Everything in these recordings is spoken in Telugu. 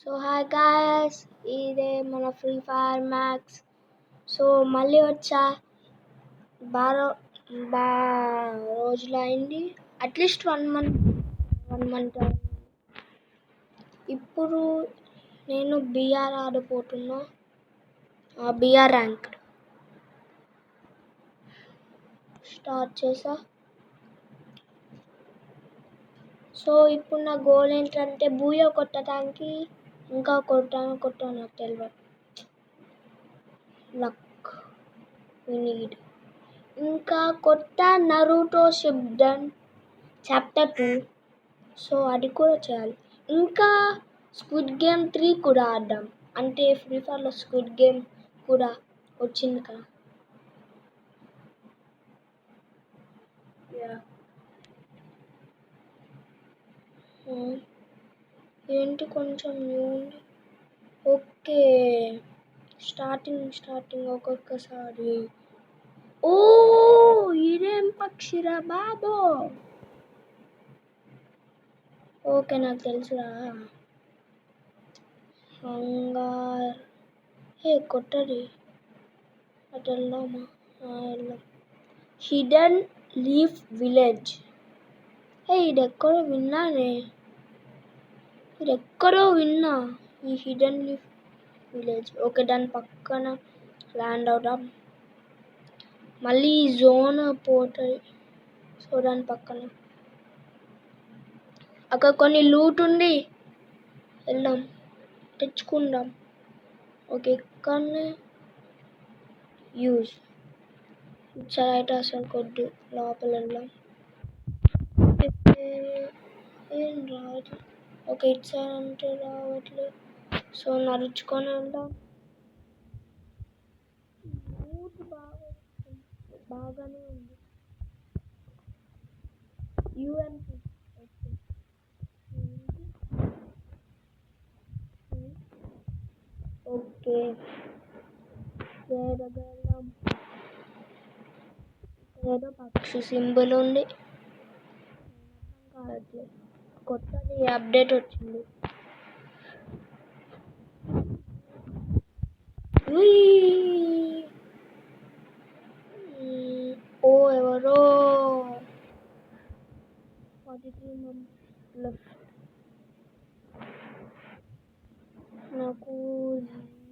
సో హాయ్ గాయస్, ఇదే మన ఫ్రీ ఫైర్ మ్యాక్స్. సో మళ్ళీ వచ్చా. బాగా రోజులు అయింది, అట్లీస్ట్ 1 మంత్. ఇప్పుడు నేను బిఆర్ ఆడిపోతున్నా, బిఆర్ ర్యాంక్ స్టార్ట్ చేసా. సో ఇప్పుడు నా గోల్ ఏంటంటే బూయో కొట్టడానికి, ఇంకా కొట్టాను నాకు తెలియదు. Luck we need. ఇంకా కొత్త నరూటో షిప్డన్ చాప్టర్ 2, సో అది కూడా చేయాలి. ఇంకా స్క్విడ్ గేమ్ 3 కూడా ఆడదాం. అంటే ఫ్రీ ఫైర్లో స్క్విడ్ గేమ్ కూడా వచ్చింది కదా. ఏంటి కొంచెం న్యూ ఉంది. ఓకే, స్టార్టింగ్ ఒక్కొక్కసారి. ఓ ఇదేం పక్షిరా బాబో. ఓకే, నాకు తెలుసురా. హంగార్ కొట్టది. అటు వెళ్దామా? వెళ్దాం. Hidden leaf village. ఇదెక్కడో విన్నా ఈ హిడెన్ లీఫ్ విలేజ్. ఓకే, దాని పక్కన ల్యాండ్ అవుదాం. మళ్ళీ ఈ జోన్ పోతుంది. సో దాని పక్కన అక్కడ కొన్ని లూట్ ఉంది, వెళ్దాం తెచ్చుకుందాం. ఓకే, ఇక్కడనే యూజ్ ఇచ్చారైతే అసలు కొద్ది లోపల వెళ్దాం. ఏం రాదు. ఓకే, ఇచ్చారంటే రావట్లేదు. సో నడుచుకొని వెళ్దాం. బాగానే ఉంది. యూఎంపీ ఓకే, వెళ్దాం. ఏదో పక్షి సింబల్ ఉంది, కావట్లేదు. కొత్తది అప్డేట్ వచ్చింది. ఓ ఎవరో 43 లెఫ్ట్. నాకు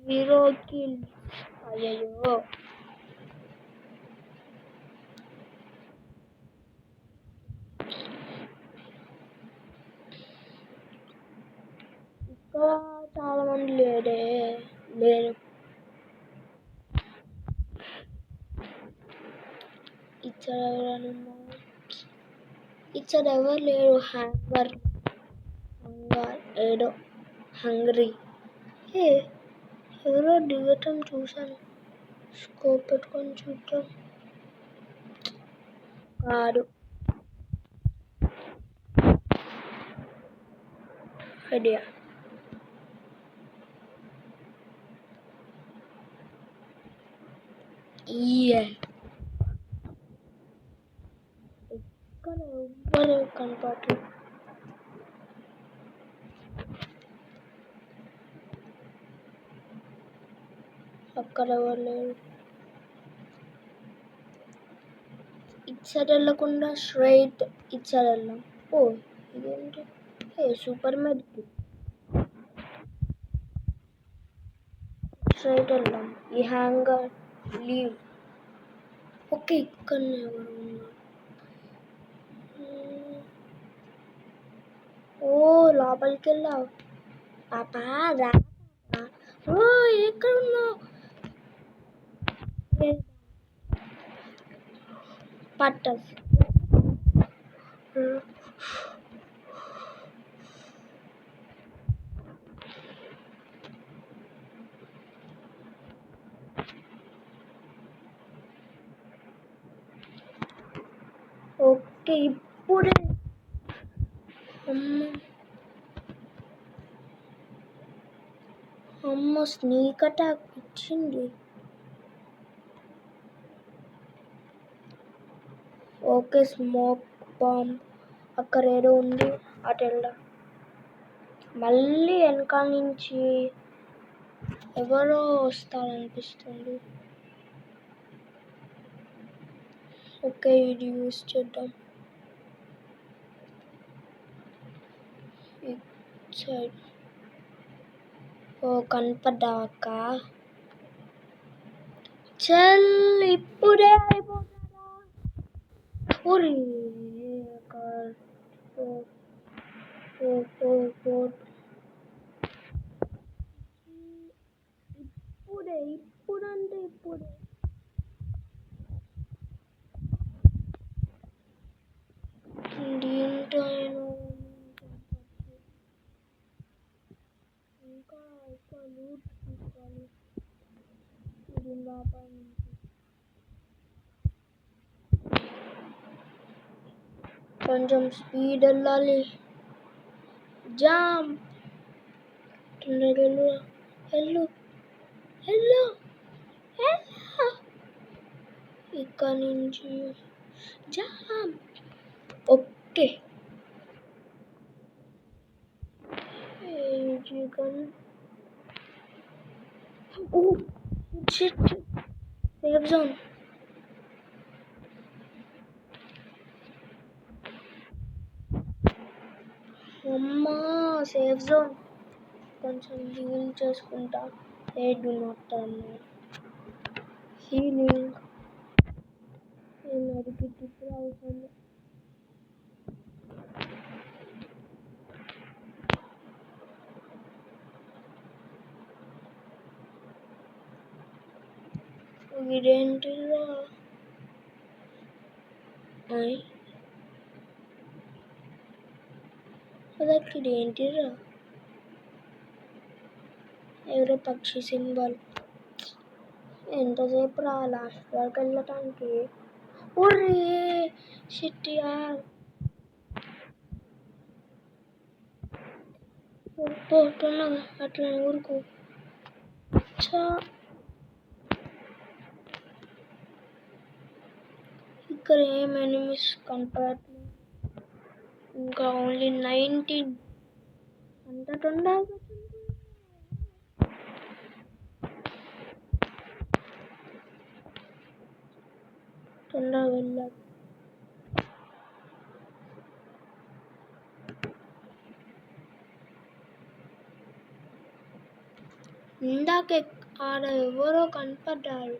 0 కిల్. అయ్యో, ఇక్కడ చాలా మంది లేరు. ఇక్కడ ఎవరు లేరు. హ్యాంగర్ ఏదో హంగ్రీ. ఎవరో దిగటం చూసాను. స్కోప్ పెట్టుకొని చూద్దాం. కాదు, ఐడియా. ఇక్కడ ఎవ్వరు కనపడలేదు. అక్కడ ఎవరు లేరు. ఇచ్చర్ వెళ్ళకుండా స్ట్రైట్ ఇచ్చర్ వెళ్దాం. ఓ ఇదేంటి? Super medic. స్ట్రైట్ వెళ్దాం. ఈ హ్యాంగర్ లీవ్. ఓకే, ఇక్కడనే ఎవరు ఉన్నారు. ఓ లోపలికి వెళ్ళావు పాపా, రా. ఓ ఎక్కడ ఉన్నావు? పట్టస్. ఓకే, ఇప్పుడే అమ్మ స్నీక్ అటాక్ ఇచ్చింది. ఓకే, స్మోక్ బాంబ్ అక్కడ ఏదో ఉంది, అటు వెళ్దాం. మళ్ళీ వెనకాల నుంచి ఎవరో వస్తారనిపిస్తుంది. ఓకే, ఇది యూస్ చేద్దాం. సైడ్ కనపడ్డాక చల్, ఇప్పుడే అయిపోతారా? ఇప్పుడంటే ఇప్పుడే దీంట్లో ఇంకా ఎక్కువ లూట్ తీసుకోవాలి. దీని వ్యాపారం కొంచెం స్పీడ్ వెళ్ళాలి. జాంప్, వెళ్ళు వెళ్ళు వెళ్ళు. ఇక్కడ నుంచి జాంప్. Okay, safe zone. అమ్మా, సేఫ్ జోన్. కొంచెం హీల్ చేసుకుంటా. డు నాట్ హీలింగ్ అడిగి ఇప్పుడు అవసరం. ఇదేంటిరా? అదకి ఇదేంటిరా? ఎవరో పక్షి సింబల్. ఎంతసేపు రా లాస్ట్ వరకు వెళ్ళటానికి? ఒరే షిట్ యార్. పోతున్నా అట్లా ఊరుకు. ఇక్కడ ఏం ఎనిమిస్ కనపడట్లేదు. ఇంకా ఓన్లీ 19. అంత తొందరగా వెళ్ళాలి. ఇందాక ఆడ ఎవరో కనపడ్డారు.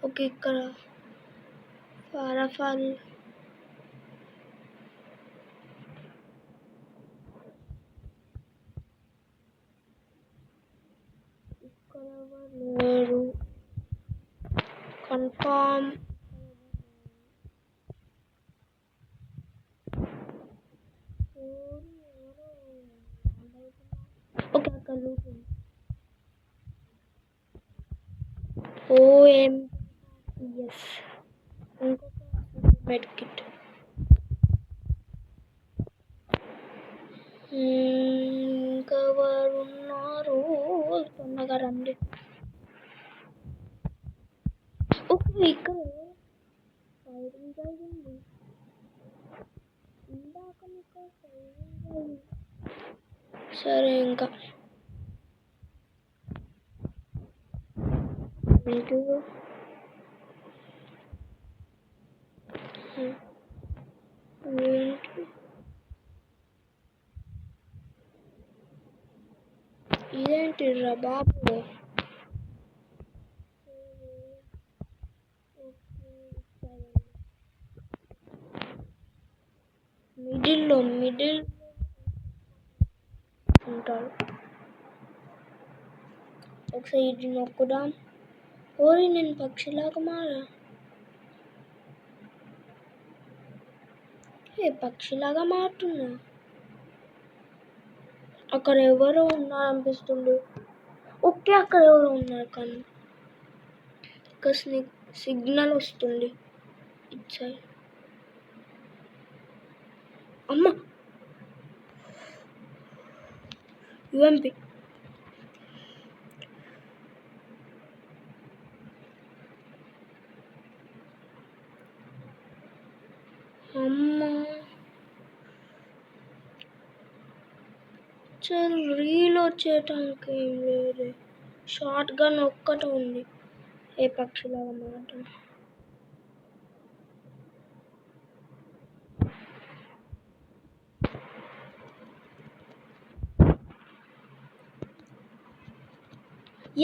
ఓకే, ఇక్కడ ఫారాఫాల్. ఇక్కడ లేరు కన్ఫామ్. ఓకే, అక్కడ లూట్. ఓఎం ఎస్, ఇంకొక మెడ్ కిట్. ఇంకెవరు ఉన్నారు? తొందరగా రండి. ఓకే, ఇక్కడ ఫైరింగ్ జరిగింది. ఇందాక మీకు ఫైరింగ్ జరిగింది. సరే, ఇంకా ఇదేంటిరా బాబు? మిడిల్ ఉంటారు. ఒకసారి ఇది నొక్కుదాం. ఓరి, నేను పక్షిలాగా మారా. పక్షిలాగా మారుతున్నా. అక్కడ ఎవరో ఉన్నారు అనిపిస్తుంది. ఓకే, అక్కడ ఎవరో ఉన్నారు కానీ ఒక సిగ్నల్ వస్తుంది ఇట్ సైడ్. అమ్మ, యుఎంపి. అమ్మ, అసలు రీలోడ్ చేయటానికి ఏం లేదు. షార్ట్ గన్ ఒక్కటి ఉంది ఏ పక్షిలాగా మాట.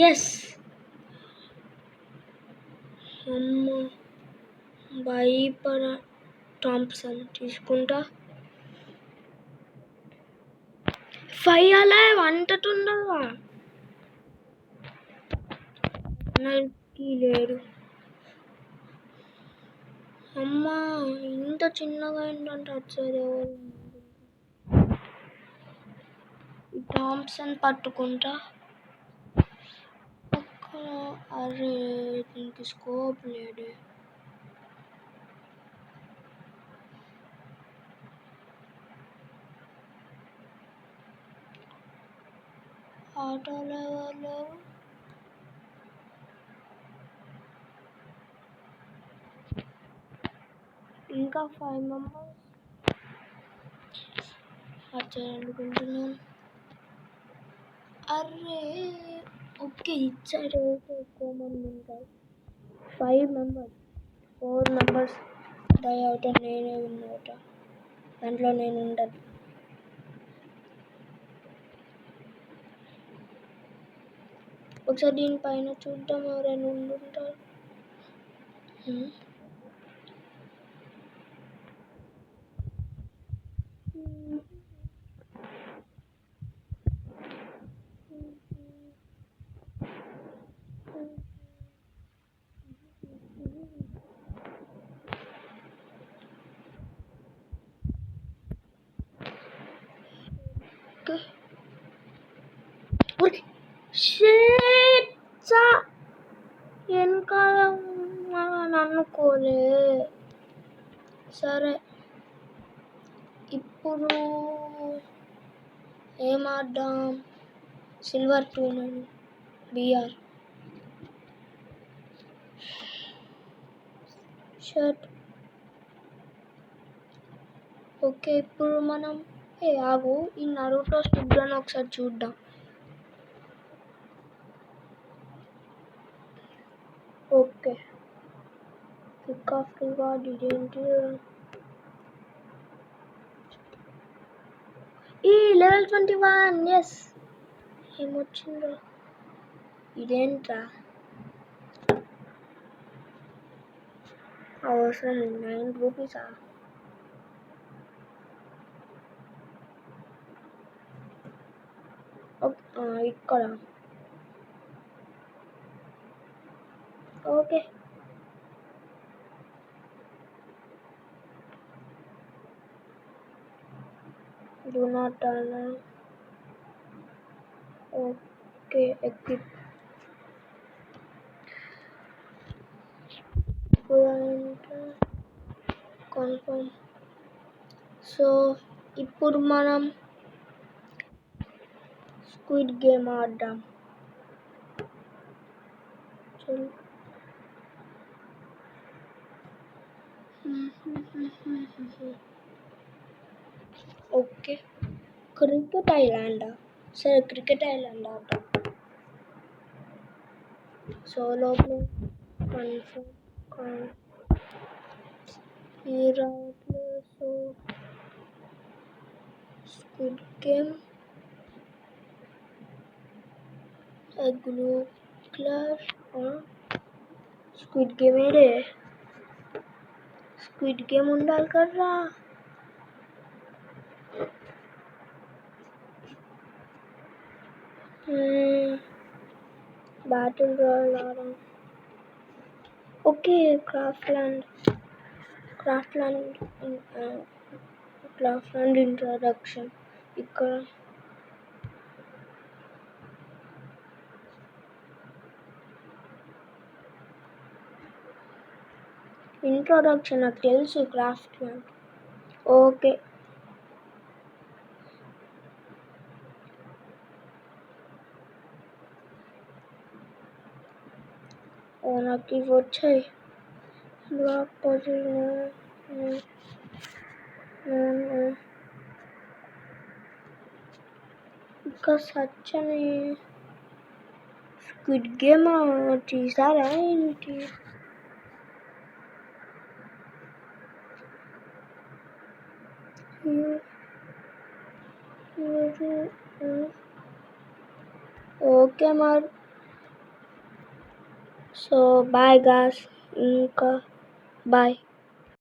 ఎస్ అమ్మ భయపడ థాంప్సన్ తీసుకుంటా. 5 అలైవ్ అంటటుండగా నరికి లేడు. అమ్మా ఇంత చిన్నగా ఏంటంటే వచ్చేది ఎవరు. ఈ థాంప్సన్ పట్టుకుంటా. అరే దీనికి స్కోప్ లేడే. ఆటోలో ఎవరు లేవు. ఇంకా 5 మెంబర్స్ వచ్చారనుకుంటున్నాను. అరే ఓకే ఇచ్చాడు. ఎక్కువ మంది ఉంటారు. 5 మెంబర్స్ 4 మెంబర్స్ డై అవుతారు. నేనే విన్ అవుతా. దాంట్లో నేను ఉండను. ఒకసారి దీనిపైన చూద్దాం ఎవరైనా ఉండుంటారు. వెనకాల అనుకోలే. సరే ఇప్పుడు ఏం ఆడదాం. Silver 2 BR shirt. ఓకే ఇప్పుడు మనం ఆగు ఈ నరుటో స్టిబ్లను ఒకసారి చూద్దాం. ఓకే కిక్ ఆఫ్ రివార్డ్ ఇదేంటి. ఈ లెవెల్ 21. ఎస్ ఏమొచ్చిందో ఇదేంట్రా. అవసరం 9 రూపీసా. ఇక్కడ okay do not turn on. Okay equip. Confirm. So ఇప్పుడు మనం స్క్విడ్ గేమ్ ఆడదాం. ఓకే క్రికెట్ ఐలాండా. సరే క్రికెట్ ఐలాండ్ ఆడదాం. సోలో ప్లే కన్ఫర్మ్ ఈ రావట్లే. So squid game glue clash squid game ఏడే. స్క్విడ్ గేమ్ ఉండాలి కదరా. బ్యాటిల్ రాయల్ ఆడదాం. Okay craft land introduction. ఇక్కడ ఇంట్రొడక్షన్ నాకు తెలుసు. Craft land okay. నాకు ఇవి వచ్చాయి. బ్లాక్ పజిల్ ఇంకా సచ్చని స్క్విడ్ గేమ్ తీసారా ఏంటి? ఓకే మరి. సో బాయ్ గాయ్స్, ఇంకా బాయ్.